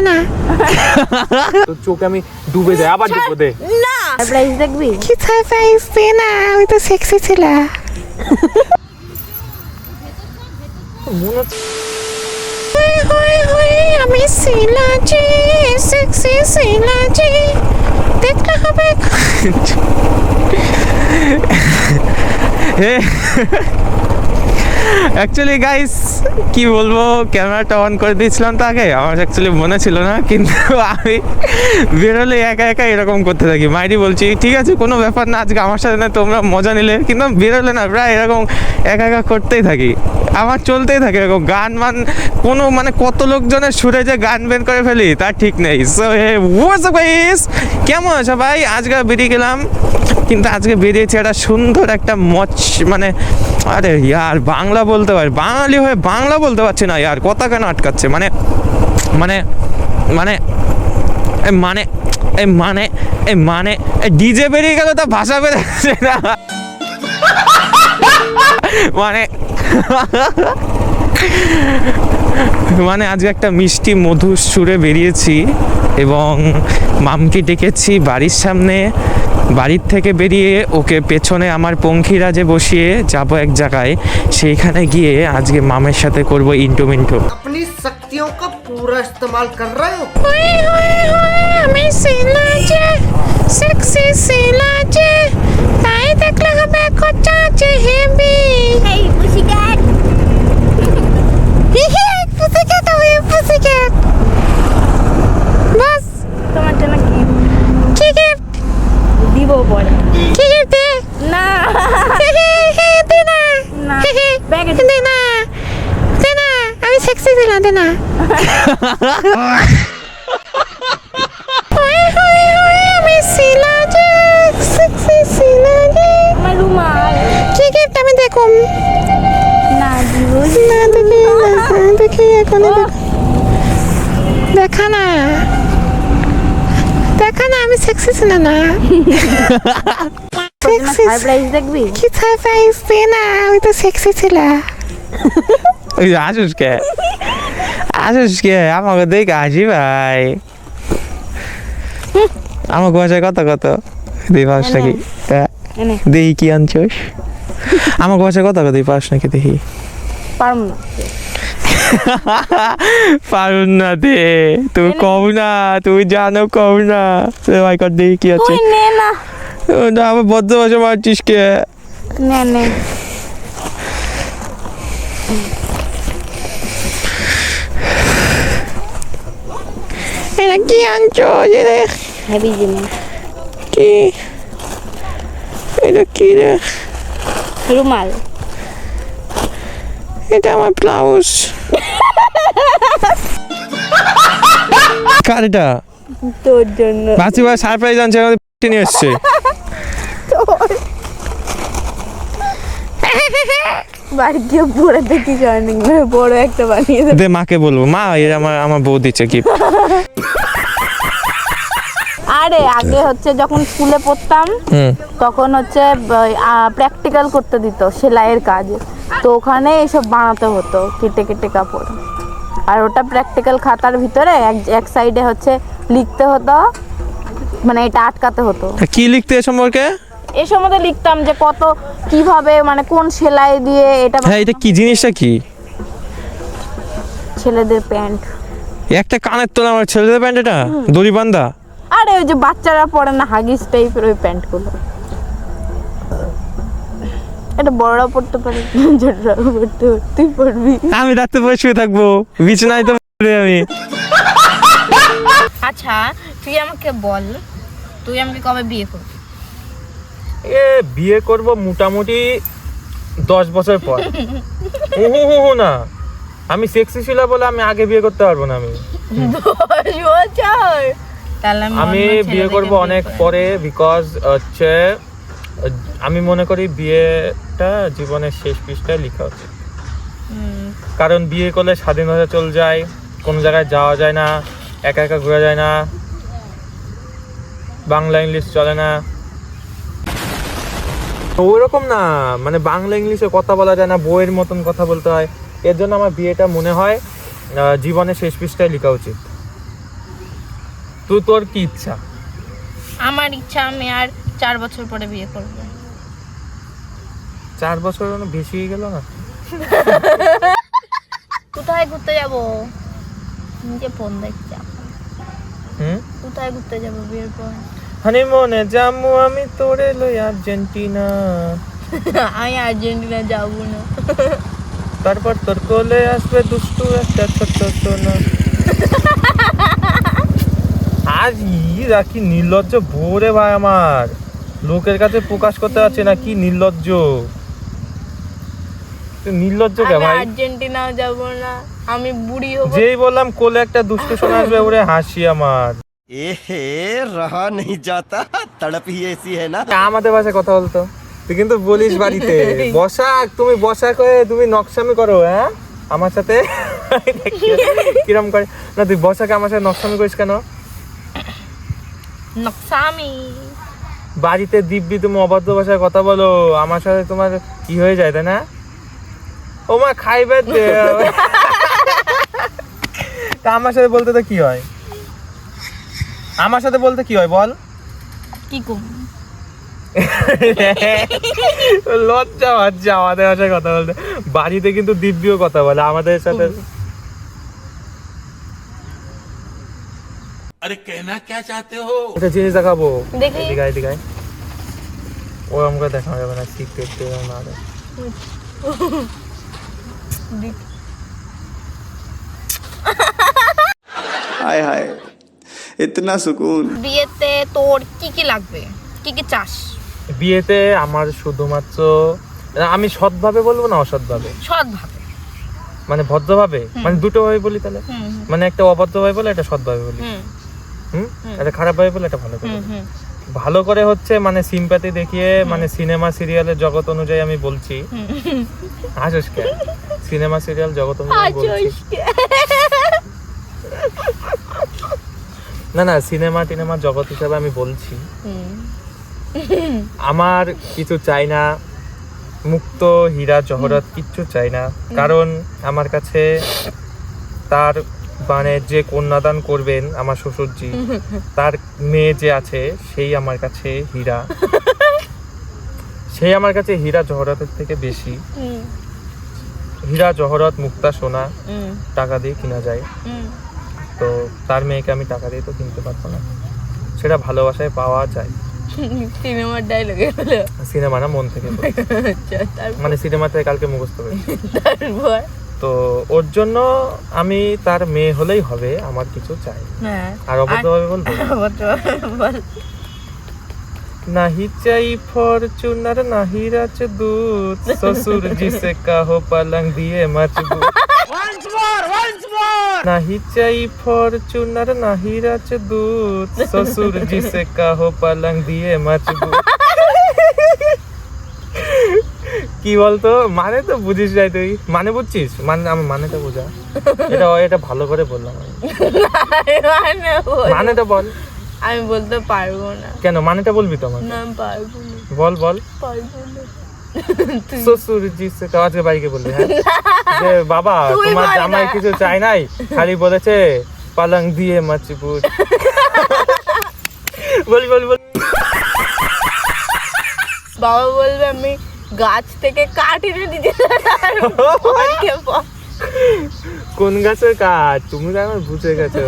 না তোর চোখে আমি ডুবে যাই, আবার ডুবো দে না সারপ্রাইজ দেখবি? কি সারপ্রাইজ দে না, আমি তো সেক্সি ছিলা। মনে হচ্ছে আমি ছিলা যে সেক্সি ছিলা যে, দেখতে হবে। অ্যাকচুয়ালি গাইস কি বলবো, ক্যামেরাটা অন করে দিয়েছিলাম তো আগে, আমার অ্যাকচুয়ালি মনে ছিল না, কিন্তু আমি বেরোলে একা একা এরকম করতে থাকি। মাইরি বলছি ঠিক আছে কোনো ব্যাপার না, আজকে আমার সাথে না তোমরা মজা নিলে, কিন্তু আমি বেরোলে না প্রায় এরকম একা একা করতেই থাকি, আমার চলতেই থাকে এরকম গান মান, কোনো মানে কত লোকজনের সুরে যে গান বের করে ফেলি তার ঠিক নেই। সো গাইস কেমন আছে ভাই, আজকে বেরিয়ে গেলাম, কিন্তু আজকে বেরিয়েছি একটা সুন্দর একটা মানে আরে ইয়ার বাংলা বলতে পারি, বাঙালি হয়ে বাংলা বলতে পারছি না ইয়ার, কথা কেন আটকাচ্ছে, মানে মানে মানে মানে মানে মানে ডিজে বেরিয়ে গেল তা ভাষা বেরোচ্ছে না, মানে মানে আজকে একটা মিষ্টি মধুর সুরে বেরিয়েছি এবং মামকে ডেকেছি বাড়ির সামনে, বাড়ির থেকে বেরিয়ে ওকে পেছনে আমার পঙ্খিরাজে বসিয়ে যাব এক জায়গায়, সেইখানে গিয়ে আজকে মামের সাথে করব ইন্টু মিন্টু। अपनी शक्तियों का पूरा इस्तेमाल कर रहे हो। আমি ছিলা যে সেক্সি ছিলা যে, তাই দেখলে হবে খরচা আছে হেভি। এই পুসিক্যাট পুসিক্যাট ওই পুসিক্যাট। বাস তোমার জন্য কি গিফট দিব পরে। কি গিফট দে না দে না না ব্যাগে দে না দে না, আমি সেক্সি ছিলাম, দে না। আমি ছিলা যে সেক্সি ছিলা যে, আমার রুমাল কি গিফট আমি দেখুম না দিব না, দেখি না দেখি এখন দেখা না দেখা না, আমি সেক্সি ছিলাম না। সেক্সি সারপ্রাইজ দেখবি? কি সারপ্রাইজ দে না, আমি তো সেক্সি ছিলাম। আসিস কে আমাকে দেখে আসি ভাই, আমাকে বাসায় কত কত দিই পাস নাকি, এনে দেখি কি আনছোস, আমাকে বাসায় কত দিই পাস নাকি দেখি। পারম না পারুন না দে, তুমি কও না, তুমি জানো কও না, ভাই কর দেখি কি আছে। তুই নে না না আমার বদ্ধ ভাষা মারছিস কে, নে নে এটা কি আনছো রে, হেভি জিনিস কি এটা কি রে, রুমাল এটা আমার ব্লাউজ। কার এটা? তোর জন্য বাঁচি ভাই সারপ্রাইজ আনছে, আমাদের নিয়ে এসছে। বাড়ি গিয়ে পরে দেখি জার্নিং বড় একটা বানিয়ে দেবে। দে মাকে বলবো, মা এর আমার বউ দিচ্ছে গিফট। আরে আগে হচ্ছে যখন স্কুলে পড়তাম তখন হচ্ছে প্র্যাকটিক্যাল করতে দিত সেলাইয়ের কাজ, তো ওখানে এসব বানাতে হতো কেটে কেটে কাপড়, আর ওটা প্র্যাকটিক্যাল খাতার ভিতরে এক সাইডে হচ্ছে লিখতে হতো, মানে এটা আটকাতে হতো। কি লিখতে এ সম্পর্কে? এ সম্বন্ধে লিখতাম যে কত কিভাবে মানে কোন সেলাই দিয়ে এটা। হ্যাঁ এটা কি জিনিসটা কি? ছেলেদের প্যান্ট। একটা কানের তোলা আমার ছেলেদের প্যান্ট, এটা দড়ি বান্ধা। আরে ওই যে বাচ্চারা পরে না হাগিস টাইপের ওই প্যান্টগুলো, এটা বড়রা পড়তে পারে, ছোটরা পড়তে তুই পড়বি। আমি রাতে বসে শুয়ে থাকবো বিছানায়, তো আমি। আচ্ছা তুই আমাকে বল, তুই আমাকে কবে বিয়ে করবি? বিয়ে করব মোটামুটি 10 বছর পর। না আমি সেক্সি ছিল বলে আমি আগে বিয়ে করতে পারবো না, আমি বিয়ে করব অনেক পরে, বিকজ হচ্ছে আমি মনে করি বিয়েটা জীবনের শেষ পৃষ্ঠায় লেখা উচিত, কারণ বিয়ে করলে স্বাধীনতা চলে যায়, কোনো জায়গায় যাওয়া যায় না, একা একা ঘোরা যায় না, বাংলা ইংলিশ চলে না, ওইরকম না, মানে বাংলা ইংলিশে কথা বলা যায় না, বইয়ের মতন কথা বলতে হয়, এর জন্য আমার বিয়েটা মনে হয় জীবনের শেষ পৃষ্ঠায় লেখা উচিত। তোর কি ইচ্ছা? আমার ইচ্ছা আমি আর 4 বছর পরে বিয়ে করব। 4 বছর বেশি হয়ে গেল না? কোথায় ঘুরতে যাব? নিজে ফোন দেখছি। হুম, কোথায় ঘুরতে যাব বিয়ের পর? হানিমুনে যামু আমি তোরে লই আর্জেন্টিনা। আমি আর্জেন্টিনা যাব না। তারপর তোর কোলে আসবে দুষ্টু একটা ছোট্ট সোনা। আজ কি নির্লজ্জ ভোরে ভাই আমার, লোকের কাছে প্রকাশ করতে পারছে না, কি নির্লজ্জ। নির্লজ্জ কে আমি ভাই? আর্জেন্টিনা যাব না, আমি বুড়ি হব। যেই বললাম কোলে একটা দুষ্টু সোনা আসবে, ওরে হাসি আমার। एहे रहा नहीं जाता, तड़प ही ऐसी है ना। আমাদের ভাষায় কথা বলতো তুই, কিন্তু বলিস বাড়িতে বসাক, তুমি বসাক হয়ে তুমি নকশামি করো। হ্যাঁ আমার সাথে কিরম করে না, তুই বসাকে আমার সাথে নকশামি করিস কেন? নকশামি। বাড়িতে দিব্যি তুমি অবাধ্য ভাষায় কথা বলো, আমার সাথে তোমার কি হয়ে যায় তাই না? ও মা খাইবে দে। তা আমার সাথে বলতে তো কি হয়? আমার সাথে বলতে কি হয় বল? কি কম লজ্জা হচ্ছে আমাদের ভাষায় কথা বলতে। বাড়িতে কিন্তু দিব্যিও কথা বলে আমাদের সাথে। अरे कहना क्या चाहते हो? একটা জিনিস দেখাবো, দেখি। দিগাই দিগাই। ও আমাকে দেখা যাবে না, সিক্রেট না রে। हाय हाय इतना सुकून। বিয়েতে তোর কি কি লাগবে, কি কি চাস? বিয়েতে আমার শুধুমাত্র, আমি সৎভাবে বলবো না অসৎভাবে? সৎভাবে। মানে ভদ্রভাবে, মানে দুটো ভাবে বলি তাহলে। হুম মানে একটা অভদ্রভাবে বলে, একটা সৎভাবে বলি। হুম হুম, একটা খারাপ ভাবে বলে, একটা ভালো করে বলি। হুম ভালো করে হচ্ছে মানে সিম্প্যাথি দেখিয়ে, মানে সিনেমা সিরিয়ালের জগৎ অনুযায়ী আমি বলছি। হাসিস কেন? সিনেমা সিরিয়াল জগৎ অনুযায়ী বলছি। না না, সিনেমা টিনেমা জগৎ হিসাবে আমি বলছি। আমার কিছু চাই না, মুক্ত হীরা জহরত কিচ্ছু চাই না। কারণ আমার কাছে তার মানে যে কন্যাদান করবেন আমার শ্বশুরজি, তার মেয়ে যে আছে সেই আমার কাছে হীরা। সেই আমার কাছে হীরা জহরতের থেকে বেশি। হীরা জহরত মুক্তা সোনা টাকা দিয়ে কিনা যায়, তো তার মেয়েকে আমি টাকা দিয়ে তো কিনতে পারবো না। সেটা ভালোবাসায় পাওয়া যায়। সিনেমার ডায়লগে হলো। সিনেমা না, মন থেকে বলি। মানে সিনেমা থেকে কালকে মুখস্থ করি। তারপর তো ওর জন্য আমি তার মেয়ে হলেই হবে, আমার কিছু চাই। হ্যাঁ, আর অবশ্যভাবে বলবো বল। नहीं चाहिए फॉर्च्यूनर नहीं राजदूत, ससुर जी से कहो पलंग दिए मजबूत। नहीं चाहिए फॉर्च्यूनर नहीं राजदूत, ससुर जी से कहो पलंग दिए मजबूत। কি বলতো, মানে তো বুঝিস যাই, তুই মানে বুঝছিস, মানে আমার মানেটা বোঝা। এটা ভালো করে বললাম আমি। মানেটা বল। আমি বলতে পারবো না। কেন? মানেটা বলবি তো আমাকে। না পারবো না। বল বল। পারবো না। শ্বশুর জি সে আজকে বাড়িকে বলবি, হ্যাঁ যে বাবা তুই তোমার বল জামাই না। কিছু চাই নাই, খালি বলেছে পালং দিয়ে মজবুত। বল বল বল। বাবা বলবে আমি গাছ থেকে কাঠ এনে দিতে। কোন গাছের কাঠ? তুমি তো আমার বুঝে গেছো,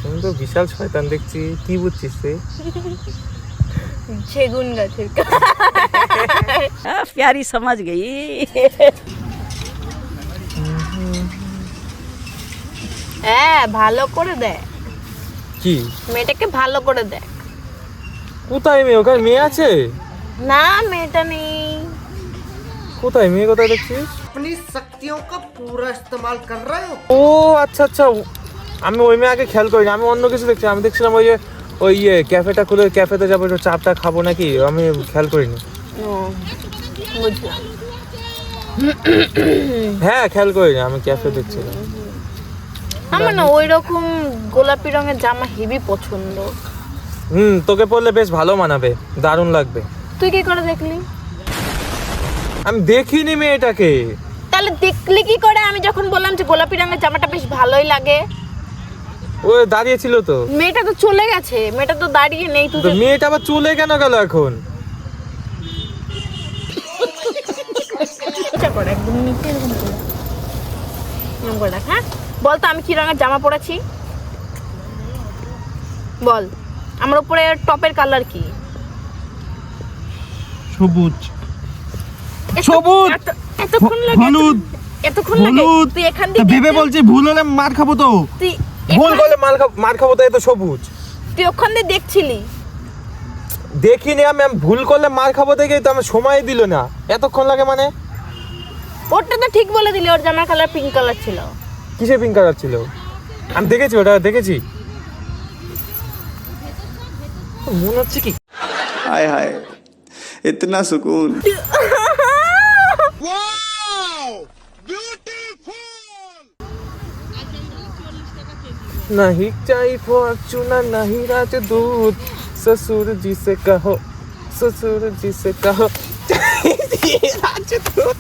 তুমি তো বিশাল শয়তান দেখছি। কি বুঝছিস তুই? সেগুন গাছের কাঠ। प्यारी समझ गई। হ্যাঁ, ভালো করে দেখ, কি মেয়েটাকে ভালো করে দেখ। কোথায় মেয়ে? ওখানে মেয়ে আছে? না, মেয়েটা নেই। কোথায় মেয়ে? কোথায় দেখছিস? अपनी शक्तियों का पूरा इस्तेमाल कर रहे हो। ও আচ্ছা আচ্ছা, আমি ওই মেয়ে আগে খেয়াল করিনি, আমি অন্য কিছু দেখছি। আমি দেখছিলাম ওই ক্যাফেটা খুলে ক্যাফেতে যাবো, একটু চাপটা খাবো নাকি, আমি খেয়াল করিনি। বুঝলাম। হ্যাঁ খেয়াল করিনি, আমি ক্যাফে দেখছিলাম। আমার না ওই রকম গোলাপি রঙের জামা হেভি পছন্দ। তোকে পরলে বেশ ভালো মানাবে, দারুণ লাগবে। তুই কি করে দেখলি? আমি দেখিনি মেয়েটাকে। তাহলে দেখলি কি করে? আমি যখন বললাম যে গোলাপি রঙের জামাটা বেশ ভালোই লাগে। ও দাঁড়িয়ে ছিল তো। মেয়েটা তো চলে গেছে, মেয়েটা তো দাঁড়িয়ে নেই। তুই তো মেয়েটা আবার চলে কেন গেল এখন? করে একদম নিচে এরকম করে। এরকম করে রাখ, হ্যাঁ? বল তো আমি কি রঙের জামা পরেছি? বল, আমার উপরে টপের কালার কি? সবুজ। সবুজ। এতক্ষণ লাগে? হলুদ। এতক্ষণ লাগে? তুই এখান দিয়ে ভেবে বলছি ভুল হলে মার খাবো তো। তুই ভুল করলে মার খাবো তো। এ তো সবুজ। তুই ওখান দিয়ে দেখছিলি? দেখিনি আমি ভুল করলে মার খাবো দেখে তো আমার সময় দিল না। এতক্ষণ লাগে মানে? ওটা তো ঠিক বলে দিলি, ওর জামার কালার পিঙ্ক কালার ছিল। কিসে পিঙ্ক কালার ছিল? আমি দেখেছি, ওটা দেখেছি। মনে হচ্ছে কি हाय हाय इतना सुकून नहीं चाहिए फॉर्चूना नहीं राजदूत ससुर जी से कहो রাজদূত।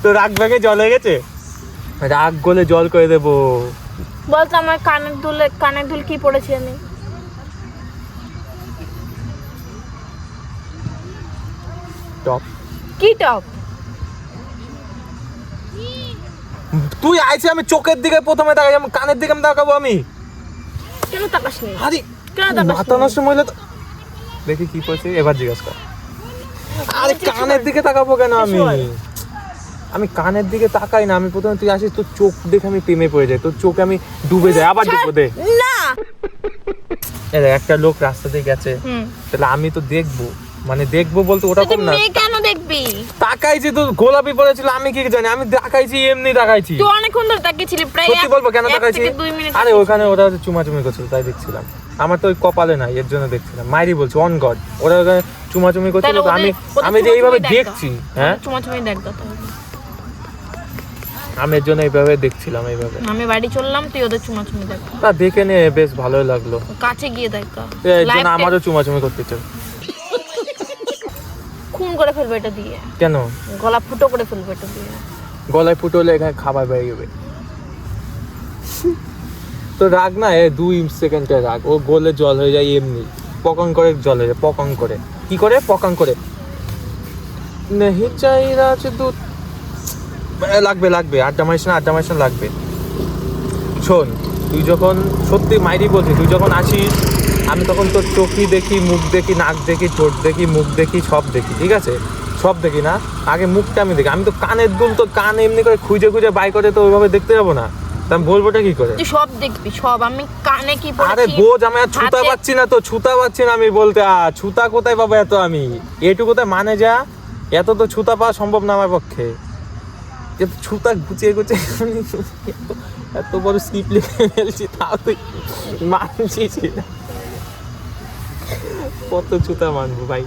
তো রাগ ব্যাগে জল হয়ে গেছে, রাগ গলে জল করে দেবো। বল তো আমার কানের দুল কি পড়েছি আমি? টপ। কি টপ? তুই আইছে আমি চোখের দিকে প্রথমে তাকাই, আমি কানের দিকে আমি তাকাবো আমি? কেন তাকাসনি? আরে কেন তাকাসনি? মাথা নষ্ট মহিলা তো। দেখি কি পড়ছে এবার জিজ্ঞাসা কর। আরে কানের দিকে তাকাবো কেন আমি? আমি কানের দিকে তাকাই না। আমি প্রথমে তুই আসিস, তোর চোখ দেখে আমি প্রেমে পড়ে যাই, তোর চোখে আমি ডুবে যাই। আবার ডুবো দে না। একটা লোক রাস্তা দিয়ে গেছে, তাহলে আমি তো দেখবো, মানে দেখবো বলতে ওটা কম না। তুই কেন দেখবি? তাকাইছি তো, গোলাপি পড়েছিল, আমি কি জানি? আমি তাকাইছি, এমনি তাকাইছি। তুই অনেকক্ষণ ধরে তাকিয়েছিলি, প্রায় সত্যি বলবো কেন 1 তাকাইছি? থেকে 2 মিনিট। আরে ওখানে ওরা চুমাচুমি করছিল, তাই দেখছিলাম। আমার তো ওই কপালে নাই, এর জন্য দেখছিলাম। মাইরি বলছে অন গড, ওরা ওখানে চুমাচুমি করছিল, তো আমি যে এইভাবে দেখছি, হ্যাঁ চুমাচুমি দেখ দাও তাহলে। আমি এর জন্য এইভাবে দেখছিলাম, এইভাবে। আমি বাড়ি চললাম, তুই ওদের চুমাচুমি দেখ। তা দেখে নে, বেশ ভালোই লাগলো। কাছে গিয়ে দেখ। এর জন্য আমারও চুমাচুমি করতে ইচ্ছে। খুন করে ফেলবে এটা দিয়ে। কেন? গলা ফুটো করে ফেলবে এটা দিয়ে। গলায় ফুটো হলে এখানে খাবার বেড়ে যাবে। তো রাগ না, 2 সেকেন্ডে রাগ, ও গোলে জল হয়ে যায় এমনি। পকং করে জল হয়ে যায়, পকং করে। কি করে? পকং করে। নেহি চাই রাজদূত। লাগবে আড্ডা মারিস না লাগবে। শোন, তুই যখন সত্যি মাইরি বলছিস, তুই যখন আসিস আমি তখন তোর চোখই দেখি, মুখ দেখি, নাক দেখি, ঠোঁট দেখি, মুখ দেখি, সব দেখি, ঠিক আছে? সব দেখি না, আগে মুখটা আমি দেখি। আমি তো কানের দুল, তো কান এমনি করে খুঁজে বাই করে তো ওইভাবে দেখতে যাবো না। তা আমি বলবোটা কি করে? তুই সব দেখবি, সব। আমি কানে কি পড়েছি? আরে বোঝ, আমি আর ছুতা পাচ্ছি না তো, ছুতা পাচ্ছি না আমি বলতে। ছুতা কোথায় পাবো এত? আমি এটু কোথায় মানে যা, এত তো ছুতা পাওয়া সম্ভব না আমার পক্ষে। ছুতা গুছিয়ে এত বড় স্লিপ লিখে ফেলছি, তাও তুই মানছিস না। কত ছুতা মানবো ভাই?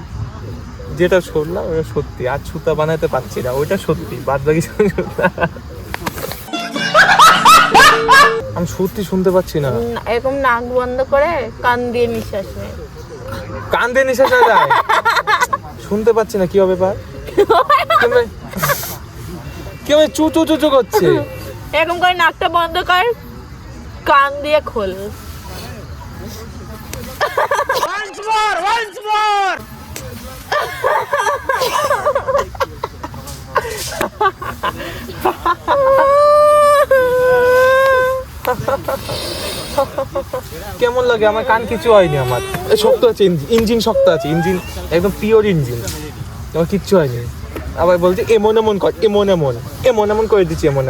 যেটা শুনলাম ওটা সত্যি, আর ছুতা বানাতে পারছি না, ওইটা সত্যি। বাদ বাকি আমি সত্যি শুনতে পাচ্ছি না। এরকম নাক বন্ধ করে কান দিয়ে নিঃশ্বাস নে। কান দিয়ে নিঃশ্বাস হয়ে যায়, শুনতে পাচ্ছি না। কি হবে ব্যাপার? কেউ চু চু চু চু করছে। এরকম করে নাকটা বন্ধ কর, কান দিয়ে খোল। কেমন লাগে? আমার কান কিছু হয়নি, আমার শক্ত আছে, ইঞ্জিন শক্ত আছে, ইঞ্জিন একদম পিওর ইঞ্জিন, আমার কিচ্ছু হয়নি। আবার বলছে এমন কর, এমন করে দিচ্ছি, এমন